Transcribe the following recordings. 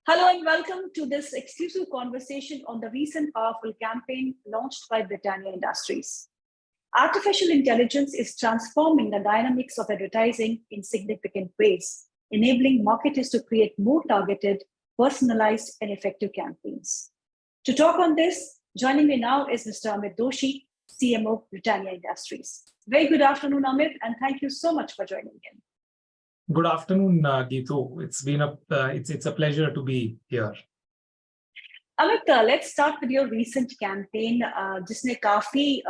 Hello and welcome to this exclusive conversation on the recent powerful campaign launched by Britannia Industries. Artificial intelligence is transforming the dynamics of advertising in significant ways, enabling marketers to create more targeted, personalized, and effective campaigns. To talk on this, joining me now is Mr. Amit Doshi, CMO, Britannia Industries. Very good afternoon, Amit, and thank you so much for joining in. Good afternoon, Geetu. It's a pleasure to be here. Amit, let's start with your recent campaign, जिसने काफी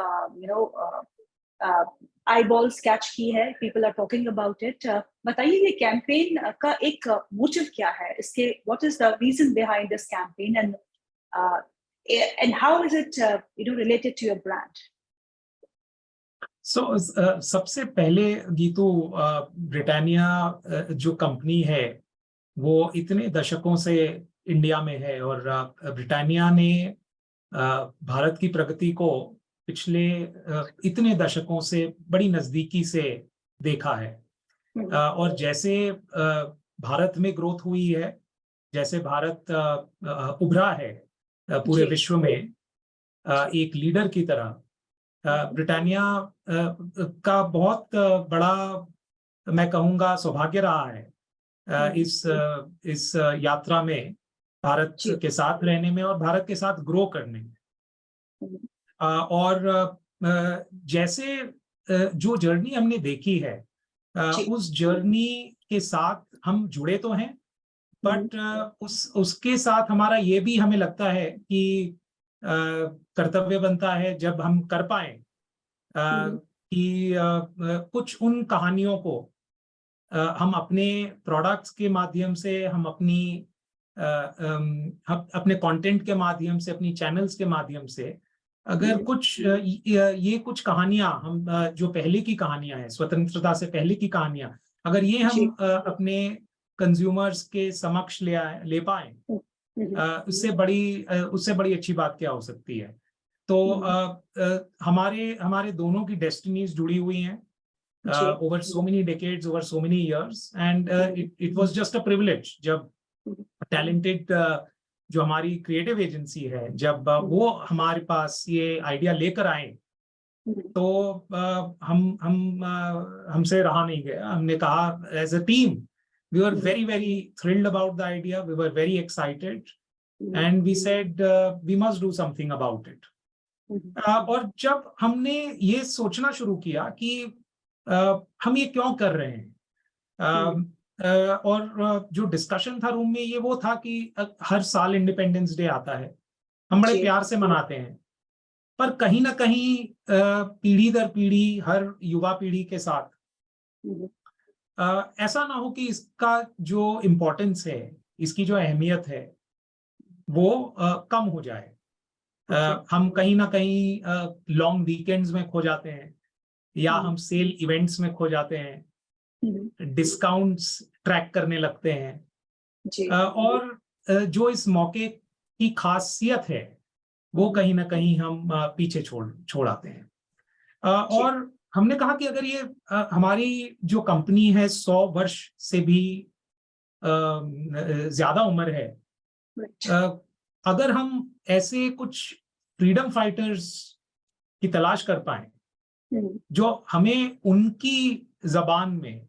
eyeballs catch की है. People are talking about it. बताइए ये campaign का एक motive क्या है? इसके what is the reason behind this campaign and how is it related to your brand? सबसे पहले गीतू, ब्रिटानिया जो कंपनी है वो इतने दशकों से इंडिया में है और ब्रिटानिया ने भारत की प्रगति को पिछले इतने दशकों से बड़ी नजदीकी से देखा है। और जैसे भारत में ग्रोथ हुई है, जैसे भारत उभरा है पूरे विश्व में एक लीडर की तरह, ब्रिटानिया का बहुत बड़ा, मैं कहूँगा, सौभाग्य रहा है इस यात्रा में, भारत के साथ रहने में और भारत के साथ ग्रो करने में। और जैसे जो जर्नी हमने देखी है, उस जर्नी के साथ हम जुड़े तो हैं, बट उसके साथ हमारा ये भी हमें लगता है कि कर्तव्य बनता है जब हम कर पाए कि कुछ उन कहानियों को हम अपने प्रोडक्ट्स के माध्यम से, हम अपने कंटेंट के माध्यम से, अपनी चैनल्स के माध्यम से, अगर कुछ कहानियां हम जो पहले की कहानियां हैं, स्वतंत्रता से पहले की कहानियां, अगर ये हम अपने कंज्यूमर्स के समक्ष ले पाए, उससे बड़ी अच्छी बात क्या हो सकती है। तो हमारे दोनों की डेस्टिनीज जुड़ी हुई हैं over so many decades, over so many years, and it was just a privilege जब टैलेंटेड जो हमारी क्रिएटिव एजेंसी है, जब वो हमारे पास ये आइडिया लेकर आए, तो हमसे रहा नहीं गया। हमने कहा as a team, we were very thrilled about the idea, we were very excited, and we said we must do something about it. और जब हमने ये सोचना शुरू किया कि हम ये क्यों कर रहे हैं, और जो डिस्कशन था रूम में ये वो था कि हर साल इंडिपेंडेंस डे आता है, हम बड़े प्यार से मनाते हैं, पर कहीं ना कहीं पीढ़ी दर पीढ़ी, हर युवा पीढ़ी के साथ ऐसा ना हो कि इसका जो इम्पोर्टेंस है, इसकी जो अहमियत है, वो कम हो जाए। हम कहीं ना कहीं लॉन्ग वीकेंड्स में खो जाते हैं, या हम सेल इवेंट्स में खो जाते हैं, डिस्काउंट्स ट्रैक करने लगते हैं, और जो इस मौके की खासियत है वो कहीं ना कहीं हम पीछे छोड़ आते हैं। और हमने कहा कि अगर ये हमारी जो कंपनी है 100 वर्ष से भी ज्यादा उम्र है, अगर हम ऐसे कुछ फ्रीडम फाइटर्स की तलाश कर पाए जो हमें उनकी जबान में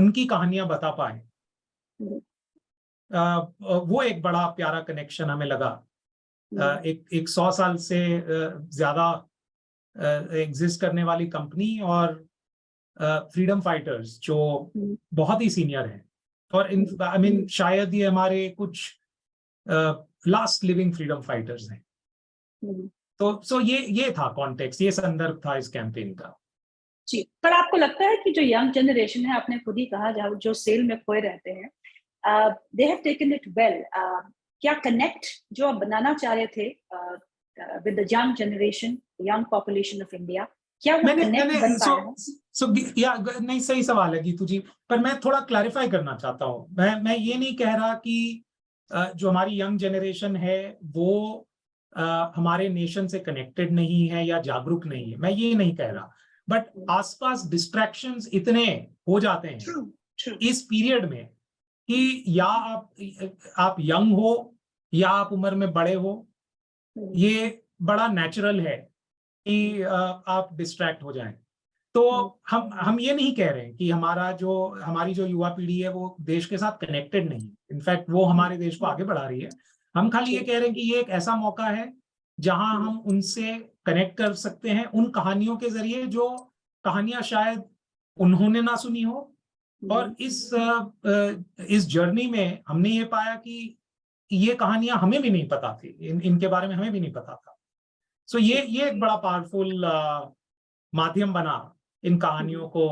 उनकी कहानियां बता पाए, वो एक बड़ा प्यारा कनेक्शन हमें लगा। एक 100 साल से ज्यादा एग्जिस्ट करने वाली कंपनी और फ्रीडम फाइटर्स जो बहुत ही सीनियर हैं, और शायद ये हमारे कुछ लास्ट लिविंग फ्रीडम फाइटर्स हैं। तो ये था कॉन्टेक्स्ट, ये संदर्भ था इस कैंपेन का। जी, पर आपको लगता है कि जो यंग जनरेशन है, आपने खुद ही कहा, जो सेल में खोए रहते हैं, they have taken it well, क्या कनेक्ट जो आप बनाना चाह रहे थे with the young generation, young population of India, क्या वो कनेक्ट बन पाया है? नहीं, सही सवाल है गीतू जी, पर मैं थोड़ा क्लैरिफाई करना चाहता हूँ। मैं ये नहीं कह रहा कि जो हमारी यंग जनरेशन है वो हमारे नेशन से कनेक्टेड नहीं है या जागरूक नहीं है, मैं ये नहीं कह रहा, बट आसपास डिस्ट्रैक्शंस इतने हो जाते हैं इस पीरियड में कि या आप यंग हो या आप उम्र में बड़े हो, ये बड़ा नेचुरल है कि आप डिस्ट्रैक्ट हो जाएं। तो हम ये नहीं कह रहे हैं कि हमारी जो युवा पीढ़ी है वो देश के साथ कनेक्टेड नहीं है, इनफैक्ट वो हमारे देश को आगे बढ़ा रही है। हम खाली ये कह रहे हैं कि ये एक ऐसा मौका है जहां हम उनसे कनेक्ट कर सकते हैं उन कहानियों के जरिए जो कहानियां शायद उन्होंने ना सुनी हो। और इस जर्नी में हमने ये पाया कि ये कहानियां हमें भी नहीं पता थी, इनके बारे में हमें भी नहीं पता था। सो ये एक बड़ा पावरफुल माध्यम बना इन कहानियों को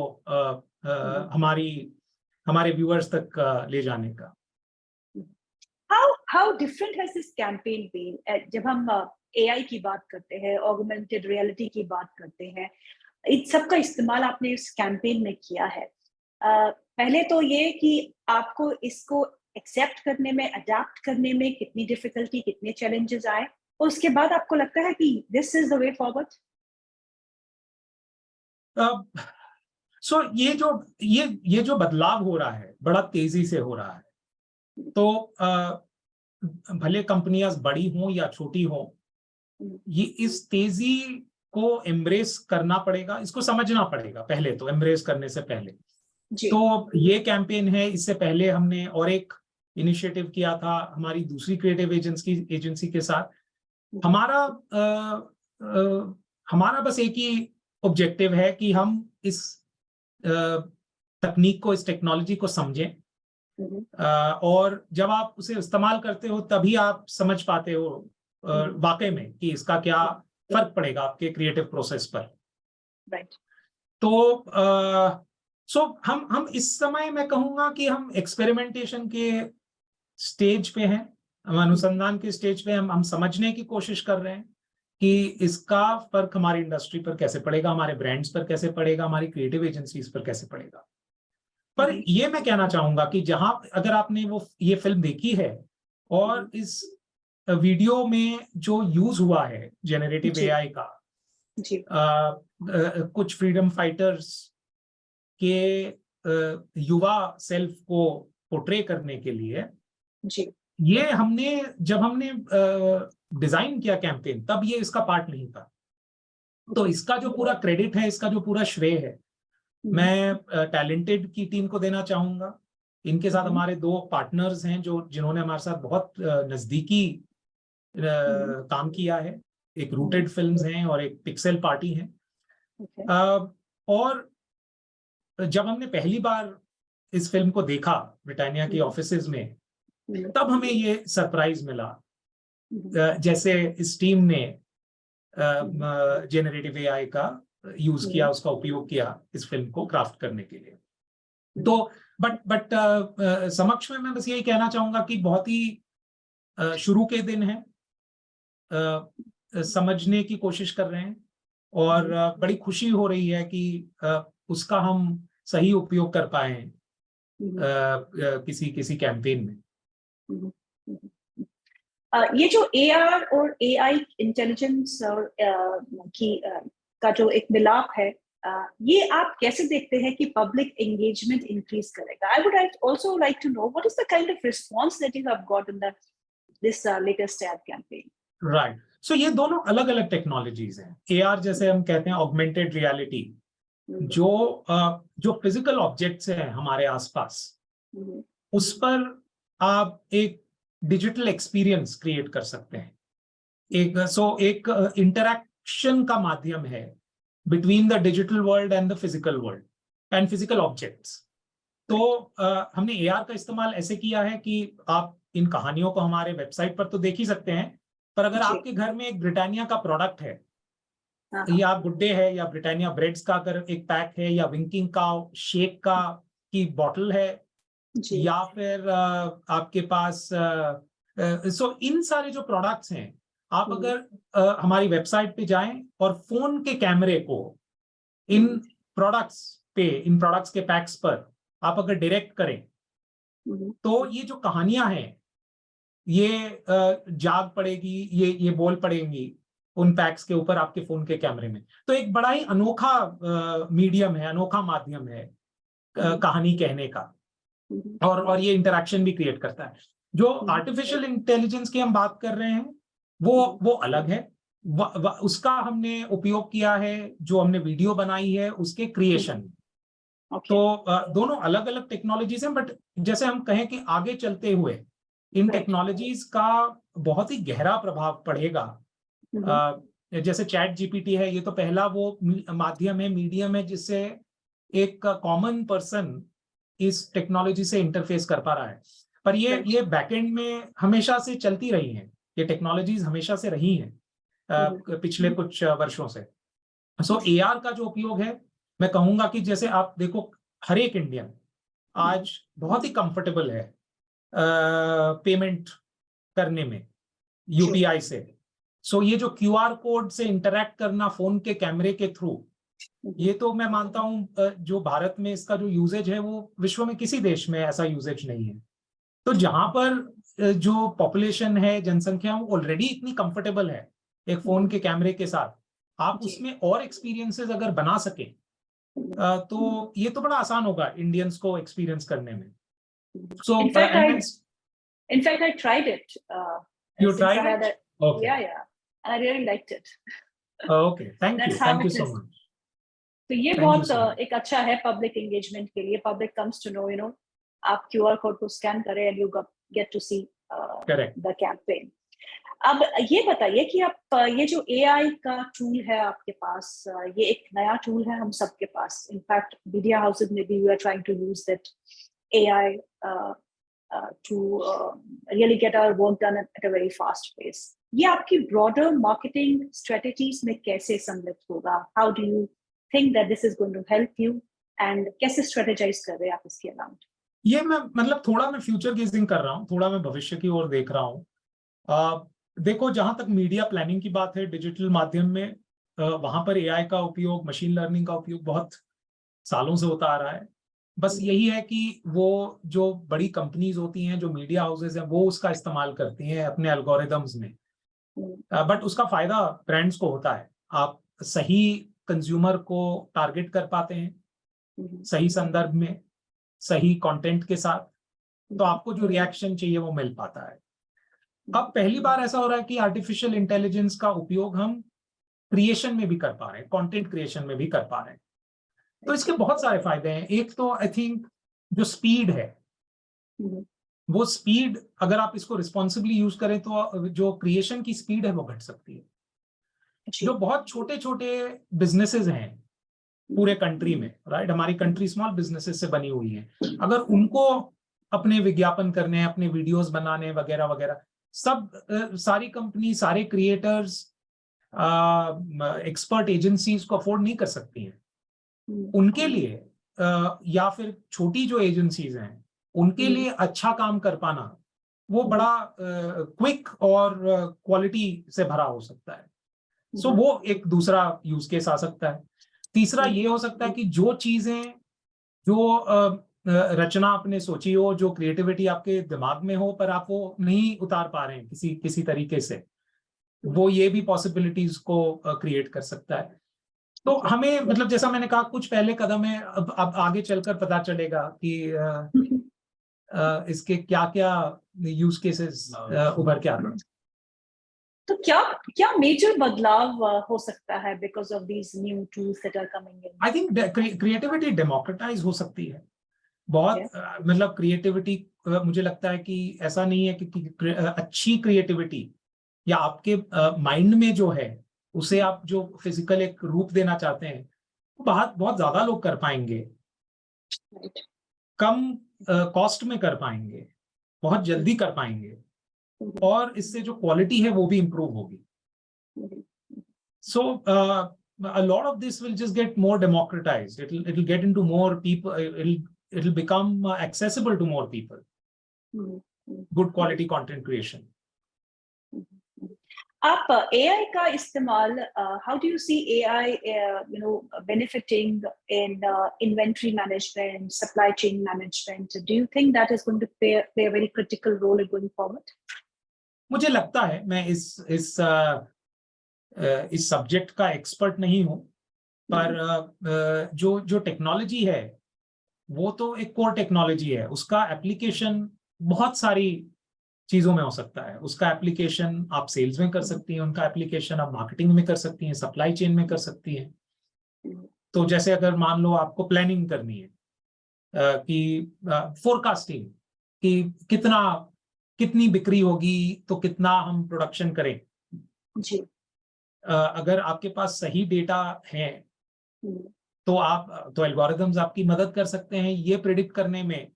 हमारे व्यूअर्स तक ले जाने का। How different has this campaign been? जब हम AI की बात करते हैं, augmented reality की बात करते हैं, इन सब का इस्तेमाल आपने इस कैंपेन में किया है। पहले तो ये कि आपको इसको एक्सेप्ट करने में, अडेप्ट करने में कितनी डिफिकल्टी, कितने चैलेंजेस आए, और उसके बाद आपको लगता है कि this is the way forward? So ये जो बदलाव हो रहा है बड़ा तेजी से हो रहा है। तो भले कंपनियां बड़ी हों या छोटी हों, ये इस तेजी को एम्ब्रेस करना पड़ेगा, इसको समझना पड़ेगा पहले तो, एम्ब्रेस करने से पहले। तो ये कैंपेन है, इससे पहले हमने और एक इनिशिएटिव किया था हमारी दूसरी क्रिएटिव एजेंसी के साथ। हमारा बस एक ही ऑब्जेक्टिव है कि हम इस तकनीक को, इस टेक्नोलॉजी को समझें, और जब आप उसे इस्तेमाल करते हो तभी आप समझ पाते हो वाकई में कि इसका क्या फर्क पड़ेगा आपके क्रिएटिव प्रोसेस पर। राइट। तो हम इस समय मैं कहूंगा कि हम एक्सपेरिमेंटेशन के स्टेज पे हैं, हम अनुसंधान के स्टेज पे हम समझने की कोशिश कर रहे हैं कि इसका फर्क हमारी इंडस्ट्री पर कैसे पड़ेगा, हमारे ब्रांड्स पर कैसे पड़ेगा, हमारी क्रिएटिव एजेंसीज पर कैसे पड़ेगा। पर ये मैं कहना चाहूंगा कि जहां अगर आपने ये फिल्म देखी है और इस वीडियो में जो यूज हुआ है जेनरेटिव एआई का, कुछ फ्रीडम फाइटर्स के युवा सेल्फ को पोर्ट्रे करने के लिए, ये जब हमने डिजाइन किया कैंपेन तब ये इसका पार्ट नहीं था। तो इसका जो पूरा क्रेडिट है, इसका जो पूरा श्रेय है, मैं टैलेंटेड की टीम को देना चाहूंगा। इनके साथ हमारे 2 पार्टनर्स हैं जिन्होंने हमारे साथ बहुत नजदीकी काम किया है। एक रूटेड फिल्म्स हैं और एक पिक्सेल पार्टी हैं। और जब हमने पहली बार इस फिल्म को देखा ब्रिटानिया के ऑफिसेज में, तब हमें ये सरप्राइज मिला जैसे इस टीम ने जेनरेटिव एआई का यूज किया, उसका उपयोग किया इस फिल्म को क्राफ्ट करने के लिए। तो बट समक्ष में मैं बस यही कहना चाहूंगा कि बहुत ही शुरू के दिन है, समझने की कोशिश कर रहे हैं और बड़ी खुशी हो रही है कि उसका हम सही उपयोग कर पाए किसी कैंपेन में। ये जो एआर और एआई इंटेलिजेंस और का जो एक मिलाप है, ये आप कैसे देखते हैं कि पब्लिक एंगेजमेंट इंक्रीज करेगा? I would also like to know what is the kind of response that you have got in this latest ad campaign. Right. So ये दोनों अलग अलग टेक्नोलॉजीज हैं। एआर जैसे हम कहते हैं ऑगमेंटेड रियलिटी, जो फिजिकल ऑब्जेक्ट्स हैं हमारे आसपास, उस पर आप एक डिजिटल एक्सपीरियंस क्रिएट कर सकते हैं। एक इंटरैक्शन का माध्यम है between the digital world and the physical world and physical objects. तो हमने एआर का इस्तेमाल ऐसे किया है कि आप इन कहानियों को हमारे वेबसाइट पर तो देख ही सकते हैं, पर अगर आपके घर में एक ब्रिटानिया का प्रोडक्ट है, या गुड डे है, या ब्रिटानिया ब्रेड्स का अगर एक पैक है, या विंकिंग का शेक का की बॉटल है, या फिर आपके पास इन सारे जो प्रोडक्ट्स हैं, आप अगर हमारी वेबसाइट पे जाएं और फोन के कैमरे को इन प्रोडक्ट्स के पैक्स पर आप अगर डायरेक्ट करें, तो ये जो कहानियां हैं ये जाग पड़ेगी, ये बोल पड़ेंगी उन पैक्स के ऊपर आपके फोन के कैमरे में। तो एक बड़ा ही अनोखा मीडियम है, अनोखा माध्यम है कहानी कहने का। और ये इंटरेक्शन भी क्रिएट करता है। जो आर्टिफिशियल इंटेलिजेंस की हम बात कर रहे हैं वो अलग है। उसका हमने उपयोग किया है, जो हमने वीडियो बनाई है उसके क्रिएशन में। तो दोनों अलग अलग टेक्नोलॉजीज हैं, बट जैसे हम कहें कि आगे चलते हुए इन टेक्नोलॉजीज का बहुत ही गहरा प्रभाव पड़ेगा। जैसे चैट जीपीटी है, ये तो पहला वो माध्यम है, मीडियम है, जिससे एक कॉमन पर्सन इस टेक्नोलॉजी से इंटरफेस कर पा रहा है। पर ये बैकएंड में हमेशा से चलती रही हैं, ये टेक्नोलॉजीज हमेशा से रही हैं पिछले कुछ वर्षों से। सो एआर का जो उपयोग है, मैं कहूंगा कि जैसे आप देखो, हर एक इंडियन आज बहुत ही कंफर्टेबल है पेमेंट करने में यूपीआई से। सो ये जो क्यूआर कोड से इंटरैक्ट करना फोन के कैमरे के थ्रू, ये तो मैं मानता हूं जो भारत में इसका जो यूजेज है वो विश्व में किसी देश में ऐसा यूजेज नहीं है। तो जहां पर जो पॉपुलेशन है, जनसंख्या, वो ऑलरेडी इतनी कंफर्टेबल है एक फोन के कैमरे के साथ, आप उसमें और एक्सपीरियंसेस अगर बना सके तो ये तो बड़ा आसान होगा इंडियंस को एक्सपीरियंस करने में। सो in fact I tried it you since tried I had it? Okay. Yeah, and I really liked it. Okay, thank you so much. तो ये बहुत एक अच्छा है पब्लिक एंगेजमेंट के लिए। पब्लिक कम्स टू नो, आप क्यूआर कोड को स्कैन करें and you get to see the campaign. अब ये बताइए कि आप ये जो एआई का टूल है आपके पास, ये एक नया टूल है हम सबके पास। इनफैक्ट मीडिया हाउसेज में भी we are trying to use that AI to really get our work done at a very fast pace. ये आपकी broader marketing strategies में कैसे सम्मिलित होगा? How do you think that this is going to help you? And कैसे strategize कर रहे हैं आप इसके अलावा? ये मैं मतलब थोड़ा मैं फ्यूचर गेजिंग कर रहा हूँ, थोड़ा मैं भविष्य की ओर देख रहा हूँ। देखो, जहां तक मीडिया प्लानिंग की बात है डिजिटल माध्यम में, वहां पर एआई का उपयोग, मशीन लर्निंग का उपयोग बहुत सालों से होता आ रहा है। बस यही है कि वो जो बड़ी कंपनीज होती हैं, जो मीडिया हाउसेज हैं, वो उसका इस्तेमाल करती हैं अपने एल्गोरिदम्स में। बट उसका फायदा ब्रांड्स को होता है। आप सही कंज्यूमर को टारगेट कर पाते हैं सही संदर्भ में, सही कंटेंट के साथ, तो आपको जो रिएक्शन चाहिए वो मिल पाता है। अब पहली बार ऐसा हो रहा है कि आर्टिफिशियल इंटेलिजेंस का उपयोग हम क्रिएशन में भी कर पा रहे हैं, कंटेंट क्रिएशन में भी कर पा रहे हैं। तो इसके बहुत सारे फायदे हैं। एक तो आई थिंक जो स्पीड है, वो स्पीड अगर आप इसको रिस्पॉन्सिबली यूज करें तो जो क्रिएशन की स्पीड है वो घट सकती है। जो बहुत छोटे छोटे बिजनेसेस हैं पूरे कंट्री में, राइट, हमारी कंट्री स्मॉल बिजनेसेस से बनी हुई है, अगर उनको अपने विज्ञापन करने, अपने वीडियोस बनाने वगैरह वगैरह, सब सारी कंपनी, सारे क्रिएटर्स, एक्सपर्ट एजेंसीज को अफोर्ड नहीं कर सकती हैं। उनके लिए या फिर छोटी जो एजेंसीज हैं उनके लिए अच्छा काम कर पाना वो बड़ा क्विक और क्वालिटी से भरा हो सकता है। सो वो एक दूसरा यूज केस आ सकता है। तीसरा ये हो सकता है कि जो चीजें, जो रचना आपने सोची हो, जो क्रिएटिविटी आपके दिमाग में हो, पर आप वो नहीं उतार पा रहे हैं किसी तरीके से, वो ये भी पॉसिबिलिटीज को क्रिएट कर सकता है। तो हमें, मतलब जैसा मैंने कहा, कुछ पहले कदम है, अब आगे चलकर पता चलेगा कि इसके क्या क्या यूज केसेस उभर के आते हैं। तो क्या मेजर बदलाव हो सकता है because of these new tools that are coming in? I think creativity democratize हो सकती है बहुत। मतलब क्रिएटिविटी, मुझे लगता है कि ऐसा नहीं है कि अच्छी क्रिएटिविटी या आपके माइंड में जो है उसे आप जो फिजिकल एक रूप देना चाहते हैं, वो बहुत ज्यादा लोग कर पाएंगे, कम कॉस्ट में कर पाएंगे, बहुत जल्दी कर पाएंगे, और इससे जो क्वालिटी है वो भी इंप्रूव होगी। सो a lot of this will just get more democratized. It'll get into more people. It'll become accessible to more people. Good quality content creation. आप AI का इस्तेमाल, how do you see AI benefiting in inventory management, supply chain management? Do you think that is going to play a very critical role going forward? मुझे लगता है, मैं इस subject का expert नहीं हूं, पर जो टेक्नोलॉजी है वो तो एक कोर टेक्नोलॉजी है, उसका एप्लीकेशन बहुत सारी चीजों में हो सकता है। उसका एप्लीकेशन आप सेल्स में कर सकती हैं, उनका एप्लीकेशन आप मार्केटिंग में कर सकती हैं, सप्लाई चेन में कर सकती हैं। तो जैसे अगर मान लो आपको प्लानिंग करनी है कि फोरकास्टिंग कि कितनी बिक्री होगी, तो कितना हम प्रोडक्शन करें जी। अगर आपके पास सही डेटा है तो एल्गोरिदम्स आपकी मदद कर सकते हैं ये प्रिडिक्ट करने में,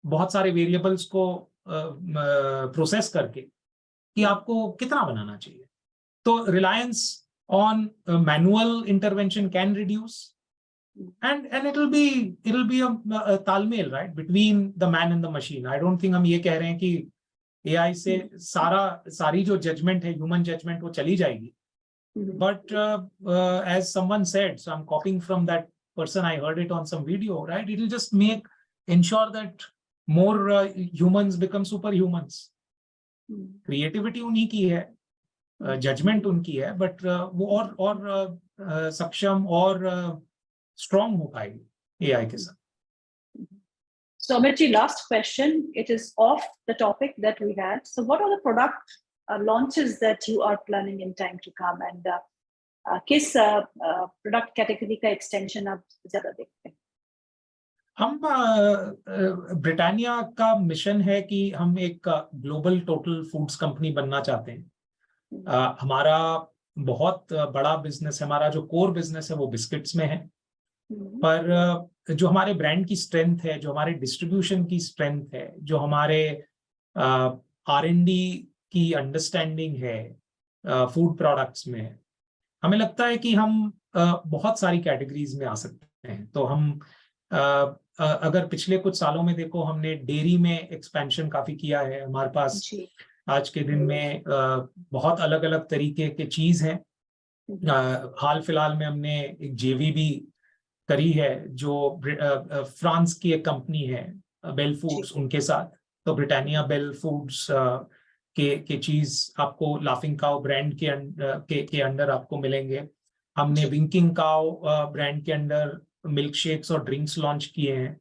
बहुत सारे वेरिएबल्स को प्रोसेस करके कि आपको कितना बनाना चाहिए। तो reliance on manual intervention can reduce and it'll be a तालमेल right between the man and the machine. I don't think हम ये कह रहे हैं कि एआई से सारी जो जजमेंट है, ह्यूमन जजमेंट, वो चली जाएगी। But as someone said, so I'm copying from that person, I heard it on some video, right? It will just ensure that more humans become superhumans. Creativity उन्हीं की है, judgment उनकी है, but वो और सक्षम और strong हो पाएगी AI के साथ। So Amitji, last question. It is off the topic that we had. So what are the product launches that you are planning in time to come, and किस प्रोडक्ट कैटेगरी का extension आप ज्यादा देखते हैं? हम Britannia का mission है कि हम एक ग्लोबल टोटल फूड्स कंपनी बनना चाहते हैं। हमारा बहुत बड़ा बिजनेस है, हमारा जो कोर बिजनेस है वो बिस्किट्स में है, पर जो हमारे ब्रांड की स्ट्रेंथ है, जो हमारे डिस्ट्रीब्यूशन की स्ट्रेंथ है, जो हमारे R&D की अंडरस्टैंडिंग है फूड प्रोडक्ट्स में, हमें लगता है कि हम बहुत सारी कैटेगरीज में आ सकते हैं। तो हम अगर पिछले कुछ सालों में देखो, हमने डेयरी में एक्सपेंशन काफी किया है। हमारे पास आज के दिन में बहुत अलग अलग तरीके के चीज हैं। हाल फिलहाल में हमने एक JV भी करी है जो फ्रांस की एक कंपनी है बेल फूड्स, उनके साथ। तो ब्रिटानिया बेल फूड्स के चीज आपको लाफिंग काउ ब्रांड के अंडर आपको मिलेंगे। हमने विंकिंग काउ ब्रांड के अंडर मिल्क शेक्स और ड्रिंक्स लॉन्च किए हैं।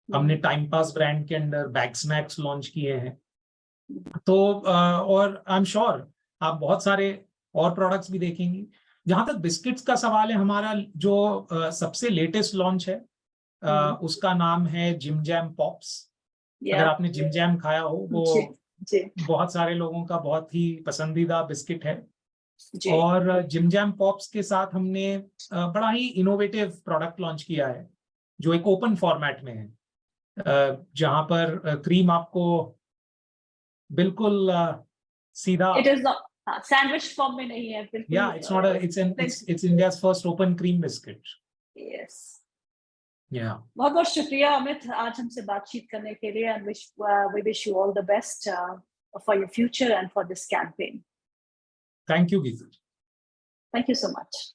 हमने टाइम पास ब्रांड के अंडर बैग स्नैक्स लॉन्च किए हैं। तो और आई एम श्योर आप बहुत सारे और प्रोडक्ट्स भी देखेंगी। जहां तक बिस्किट्स का सवाल है, हमारा जो सबसे लेटेस्ट लॉन्च है उसका नाम है जिम जैम पॉप्स। अगर आपने जिम जैम खाया हो, वो बहुत सारे लोगों का बहुत ही पसंदीदा बिस्किट है। और जिम जैम पॉप्स के साथ हमने बड़ा ही इनोवेटिव प्रोडक्ट लॉन्च किया है जो एक ओपन फॉर्मेट में है, जहां पर क्रीम आपको बिल्कुल सीधा, it is not sandwich form में नहीं है बिल्कुल। या it's India's first open cream biscuit. Yes, या बहुत बहुत शुक्रिया अमित आज हमसे बातचीत करने के लिए, and we wish you all the best for your future and for this campaign. Thank you Gita. Thank you so much.